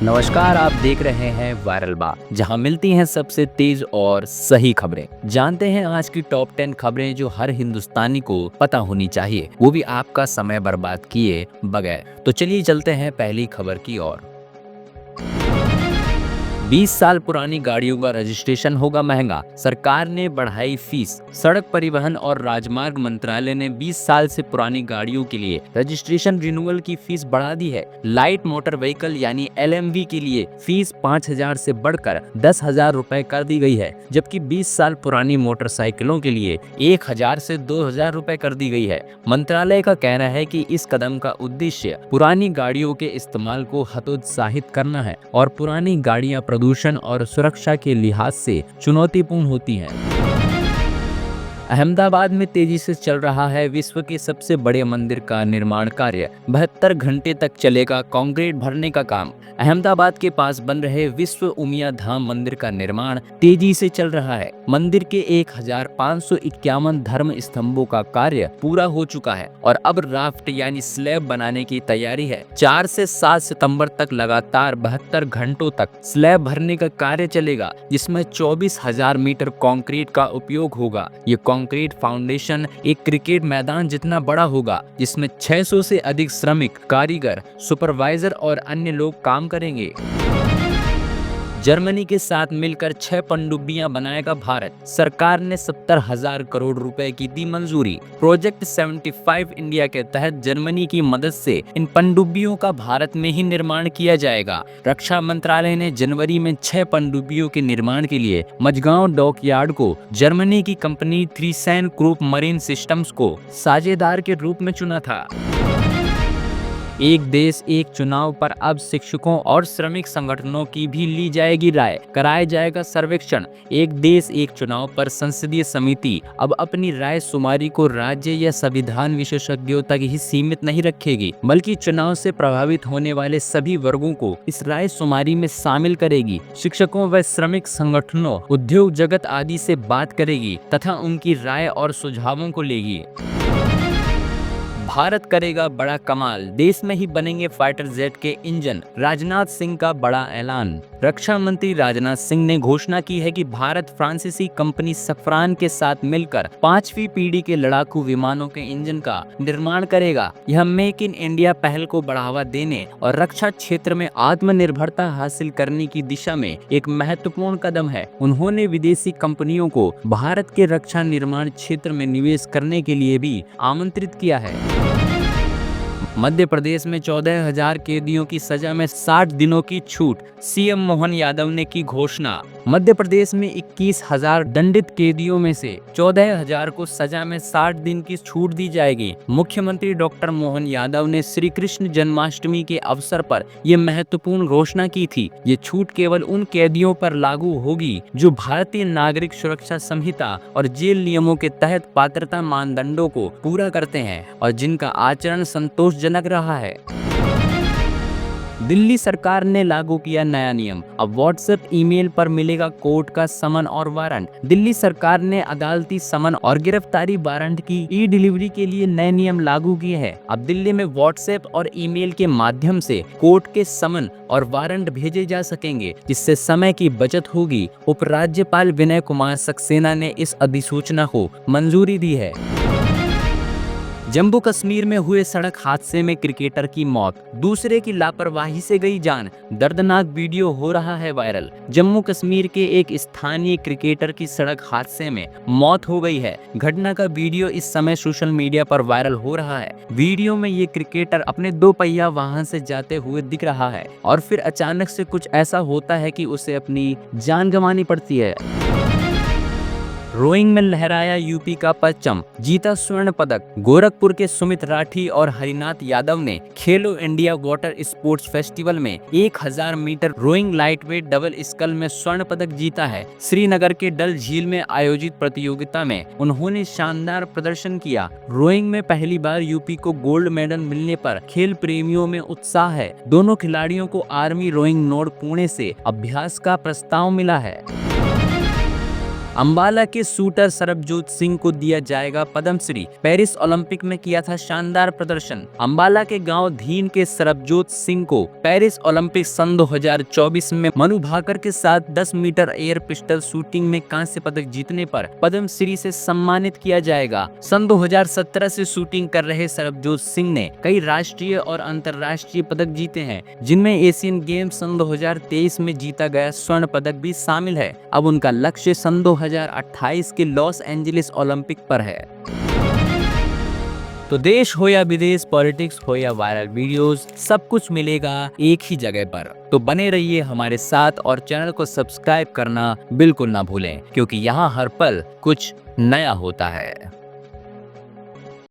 नमस्कार, आप देख रहे हैं वायरल बात, जहां मिलती हैं सबसे तेज और सही खबरें। जानते हैं आज की टॉप 10 खबरें जो हर हिंदुस्तानी को पता होनी चाहिए, वो भी आपका समय बर्बाद किए बगैर। तो चलिए चलते हैं पहली खबर की ओर। 20 साल पुरानी गाड़ियों का रजिस्ट्रेशन होगा महंगा, सरकार ने बढ़ाई फीस। सड़क परिवहन और राजमार्ग मंत्रालय ने 20 साल से पुरानी गाड़ियों के लिए रजिस्ट्रेशन रिन्यूअल की फीस बढ़ा दी है। लाइट मोटर व्हीकल यानी LMV के लिए फीस 5,000 से बढ़कर 10,000 रुपए कर दी गई है, जबकि 20 साल पुरानी मोटरसाइकिलों के लिए 1,000 से 2,000 रुपए कर दी गई है। मंत्रालय का कहना है कि इस कदम का उद्देश्य पुरानी गाड़ियों के इस्तेमाल को हतोत्साहित करना है और पुरानी गाड़ियां प्रदूषण और सुरक्षा के लिहाज से चुनौतीपूर्ण होती हैं। अहमदाबाद में तेजी से चल रहा है विश्व के सबसे बड़े मंदिर का निर्माण कार्य। 72 घंटे तक चलेगा कंक्रीट भरने का काम। अहमदाबाद के पास बन रहे विश्व उमिया धाम मंदिर का निर्माण तेजी से चल रहा है। मंदिर के 1,551 धर्म स्तंभों का कार्य पूरा हो चुका है और अब राफ्ट यानी स्लैब बनाने की तैयारी है। 4 से 7 सितंबर तक लगातार 72 घंटों तक स्लैब भरने का कार्य चलेगा, जिसमें 24,000 मीटर कंक्रीट का उपयोग होगा। ये कंक्रीट फाउंडेशन एक क्रिकेट मैदान जितना बड़ा होगा, जिसमें 600 से अधिक श्रमिक, कारीगर, सुपरवाइजर और अन्य लोग काम करेंगे। जर्मनी के साथ मिलकर 6 पनडुब्बियां बनाएगा भारत। सरकार ने 70,000 करोड़ रुपए की दी मंजूरी। प्रोजेक्ट 75 इंडिया के तहत जर्मनी की मदद से इन पनडुब्बियों का भारत में ही निर्माण किया जाएगा। रक्षा मंत्रालय ने जनवरी में 6 पनडुब्बियों के निर्माण के लिए मझगांव डॉकयार्ड को जर्मनी की कंपनी थ्रीसेन ग्रुप मरीन सिस्टम्स को साझेदार के रूप में चुना था। एक देश एक चुनाव पर अब शिक्षकों और श्रमिक संगठनों की भी ली जाएगी राय, कराया जाएगा सर्वेक्षण। एक देश एक चुनाव पर संसदीय समिति अब अपनी राय शुमारी को राज्य या संविधान विशेषज्ञों तक ही सीमित नहीं रखेगी, बल्कि चुनाव से प्रभावित होने वाले सभी वर्गों को इस राय शुमारी में शामिल करेगी। शिक्षकों व श्रमिक संगठनों, उद्योग जगत आदि से बात करेगी तथा उनकी राय और सुझावों को लेगी। भारत करेगा बड़ा कमाल, देश में ही बनेंगे फाइटर जेट के इंजन। राजनाथ सिंह का बड़ा ऐलान। रक्षा मंत्री राजनाथ सिंह ने घोषणा की है कि भारत फ्रांसीसी कंपनी सफरान के साथ मिलकर 5वीं पीढ़ी के लड़ाकू विमानों के इंजन का निर्माण करेगा। यह मेक इन इंडिया पहल को बढ़ावा देने और रक्षा क्षेत्र में आत्मनिर्भरता हासिल करने की दिशा में एक महत्वपूर्ण कदम है। उन्होंने विदेशी कंपनियों को भारत के रक्षा निर्माण क्षेत्र में निवेश करने के लिए भी आमंत्रित किया है। मध्य प्रदेश में 14,000 कैदियों की सजा में 60 दिनों की छूट, CM मोहन यादव ने की घोषणा। मध्य प्रदेश में 21,000 दंडित कैदियों में से 14,000 को सजा में 60 दिन की छूट दी जाएगी। मुख्यमंत्री डॉक्टर मोहन यादव ने श्री कृष्ण जन्माष्टमी के अवसर पर यह महत्वपूर्ण घोषणा की थी। ये छूट केवल उन कैदियों पर लागू होगी जो भारतीय नागरिक सुरक्षा संहिता और जेल नियमों के तहत पात्रता मानदंडों को पूरा करते हैं और जिनका आचरण संतोषजनक रहा है। दिल्ली सरकार ने लागू किया नया नियम। अब व्हाट्सएप ईमेल पर मिलेगा कोर्ट का समन और वारंट। दिल्ली सरकार ने अदालती समन और गिरफ्तारी वारंट की ई-डिलीवरी के लिए नए नियम लागू किए हैं। अब दिल्ली में व्हाट्सएप और ईमेल के माध्यम से कोर्ट के समन और वारंट भेजे जा सकेंगे, जिससे समय की बचत होगी। उपराज्यपाल विनय कुमार सक्सेना ने इस अधिसूचना को मंजूरी दी है। जम्मू कश्मीर में हुए सड़क हादसे में क्रिकेटर की मौत, दूसरे की लापरवाही से गई जान। दर्दनाक वीडियो हो रहा है वायरल। जम्मू कश्मीर के एक स्थानीय क्रिकेटर की सड़क हादसे में मौत हो गई है। घटना का वीडियो इस समय सोशल मीडिया पर वायरल हो रहा है। वीडियो में ये क्रिकेटर अपने 2 पहिया वाहन से जाते हुए दिख रहा है और फिर अचानक से कुछ ऐसा होता है कि उसे अपनी जान गंवानी पड़ती है। रोइंग में लहराया यूपी का परचम, जीता स्वर्ण पदक। गोरखपुर के सुमित राठी और हरिनाथ यादव ने खेलो इंडिया वाटर स्पोर्ट्स फेस्टिवल में 1,000 metre rowing lightweight double scull में स्वर्ण पदक जीता है। श्रीनगर के डल झील में आयोजित प्रतियोगिता में उन्होंने शानदार प्रदर्शन किया। रोइंग में पहली बार यूपी को गोल्ड मेडल मिलने पर खेल प्रेमियों में उत्साह है। दोनों खिलाड़ियों को आर्मी रोइंग नोड पुणे से अभ्यास का प्रस्ताव मिला है। अंबाला के शूटर सरबजोत सिंह को दिया जाएगा पद्मश्री। पेरिस ओलंपिक में किया था शानदार प्रदर्शन। अंबाला के गांव धीन के सरबजोत सिंह को पेरिस ओलंपिक सन 2024 में मनु भाकर के साथ 10 मीटर एयर पिस्टल शूटिंग में कांस्य पदक जीतने पर पद्मश्री से सम्मानित किया जाएगा। सन 2017 से शूटिंग कर रहे सरबजोत सिंह ने कई राष्ट्रीय और अंतर्राष्ट्रीय पदक जीते हैं, जिनमें एशियन गेम्स सन 2023 में जीता गया स्वर्ण पदक भी शामिल है। अब उनका लक्ष्य सन 2028 के लॉस एंजलिस ओलंपिक पर है। तो देश हो या विदेश, पॉलिटिक्स हो या वायरल वीडियोस, सब कुछ मिलेगा एक ही जगह पर। तो बने रहिए हमारे साथ और चैनल को सब्सक्राइब करना बिल्कुल ना भूलें, क्योंकि यहाँ हर पल कुछ नया होता है।